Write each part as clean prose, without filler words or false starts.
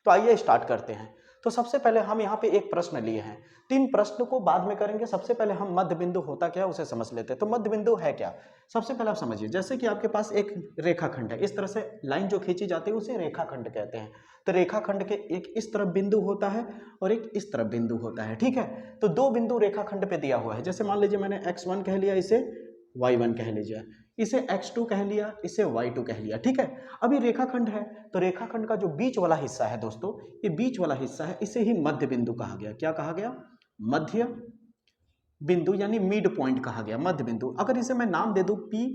तो आइए स्टार्ट करते हैं। तो सबसे पहले हम यहाँ पे एक प्रश्न लिए हैं, 3 प्रश्न को बाद में करेंगे। सबसे पहले हम मध्य बिंदु होता क्या है उसे समझ लेते हैं। तो मध्य बिंदु है क्या, सबसे पहले आप समझिए, जैसे कि आपके पास एक रेखाखंड है, इस तरह से लाइन जो खींची जाती है उसे रेखाखंड कहते हैं। तो रेखाखंड के एक इस तरफ बिंदु होता है और एक इस तरफ बिंदु होता है, ठीक है। तो 2 बिंदु रेखाखंड पे दिया हुआ है, जैसे मान लीजिए मैंने x1 कह लिया, इसे y1 कह लीजिए, इसे x2 कह लिया, इसे y2 कह लिया, ठीक है। अभी रेखाखंड है, तो रेखाखंड का जो बीच वाला हिस्सा है दोस्तों, ये बीच वाला हिस्सा है, इसे ही मध्य बिंदु कहा गया। क्या कहा गया, मध्य बिंदु, यानी मिड पॉइंट कहा गया, मध्य बिंदु। अगर इसे मैं नाम दे दूं p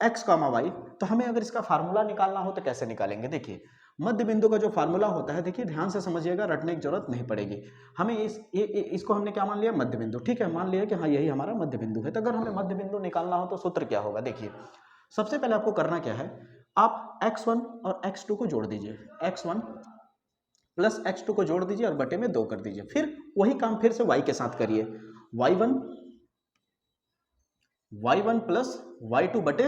x, y, तो हमें अगर इसका फार्मूला निकालना हो तो कैसे निकालेंगे। देखिए मध्य बिंदु का जो फार्मूला होता है, देखिए ध्यान से समझिएगा, रटने की जरूरत नहीं पड़ेगी। हमें इसको हमने क्या मान लिया, मध्य बिंदु, ठीक है। मान लिया कि हाँ यही हमारा मध्य बिंदु है। तो अगर हमें मध्य बिंदु निकालना हो तो सूत्र क्या होगा, देखिए सबसे पहले आपको करना क्या है, आप x1 और x2 को जोड़ दीजिए, x1 प्लस x2 को जोड़ दीजिए और बटे में 2 कर दीजिए। फिर वही काम फिर से y के साथ करिए, y1 प्लस y2 बटे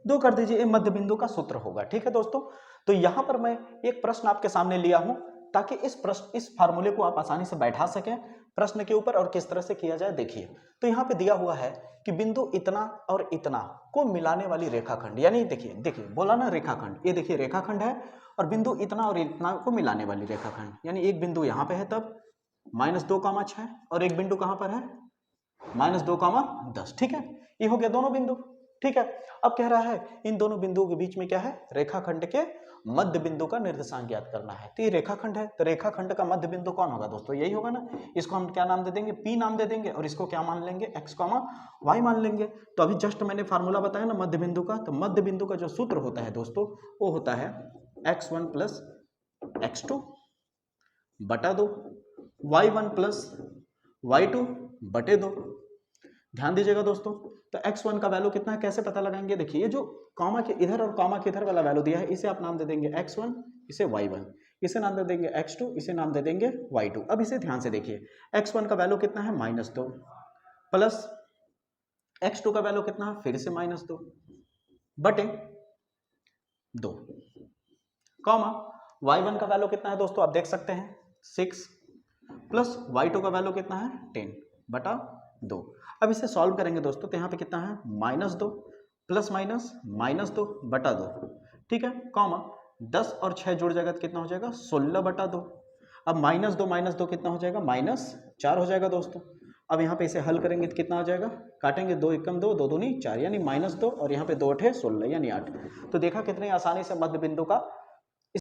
2 कर दीजिए, ये मध्य बिंदु का सूत्र होगा, ठीक है दोस्तों। तो यहां पर मैं एक प्रश्न आपके सामने लिया हूं ताकि इस फार्मूले को आप आसानी से बैठा सकें प्रश्न के ऊपर और किस तरह से किया जाए। देखिए तो यहाँ पे दिया हुआ है कि बिंदु इतना और इतना को मिलाने वाली रेखाखंड, यानी देखिए बोला ना रेखाखंड, ये देखिए रेखाखंड है और बिंदु इतना और इतना को मिलाने वाली रेखाखंड, यानी एक बिंदु यहाँ पे है तब -2,6 और एक बिंदु कहां पर है -2,10, ठीक है। ये हो गया दोनों बिंदु, ठीक है। अब कह रहा है इन दोनों बिंदुओं के बीच में क्या है, रेखाखंड के मध्य बिंदु का निर्देशांक ज्ञात करना है। तो ये रेखाखंड है, तो रेखाखंड का मध्य बिंदु कौन होगा दोस्तों, यही होगा ना। इसको हम क्या नाम दे देंगे, P नाम दे देंगे, और इसको क्या मान लेंगे, x, y मान लेंगे। तो अभी जस्ट मैंने फार्मूला बताया ना मध्य बिंदु का, तो मध्य बिंदु का जो सूत्र होता है दोस्तों, वो होता है x1 प्लस x2 बटा 2, y1 प्लस y2 बटे 2। ध्यान दीजिएगा दोस्तों, तो x1 का वैल्यू कितना है, कैसे पता लगाएंगे। देखिए ये जो कॉमा के इधर और कॉमा के इधर वाला वैल्यू दिया है, इसे आप नाम दे देंगे x1, इसे y1, इसे नाम दे देंगे x2, इसे नाम दे देंगे y2। अब इसे ध्यान से देखिए, x1 का वैल्यू कितना है -2, प्लस x2 का वैल्यू कितना है फिर से -2 बटे 2, कॉमा y1 का वैल्यू कितना है दोस्तों, आप देख सकते हैं 6, प्लस y2 का वैल्यू कितना है 10 बटा 2। अब इसे सॉल्व करेंगे दोस्तों, तो यहाँ पे कितना है -2 प्लस माइनस -2 बटा 2, ठीक है, कॉमा 10 और 6 जुड़ जाएगा तो कितना हो जाएगा 16 बटा 2। अब -2 कितना हो जाएगा, -4 हो जाएगा दोस्तों। अब यहाँ पे इसे हल करेंगे तो कितना हो जाएगा, काटेंगे 2 एकम 2 दूनी 4, यानी -2 और यहाँ पे 2 8 16 यानी 8। तो देखा कितने आसानी से मध्य बिंदु का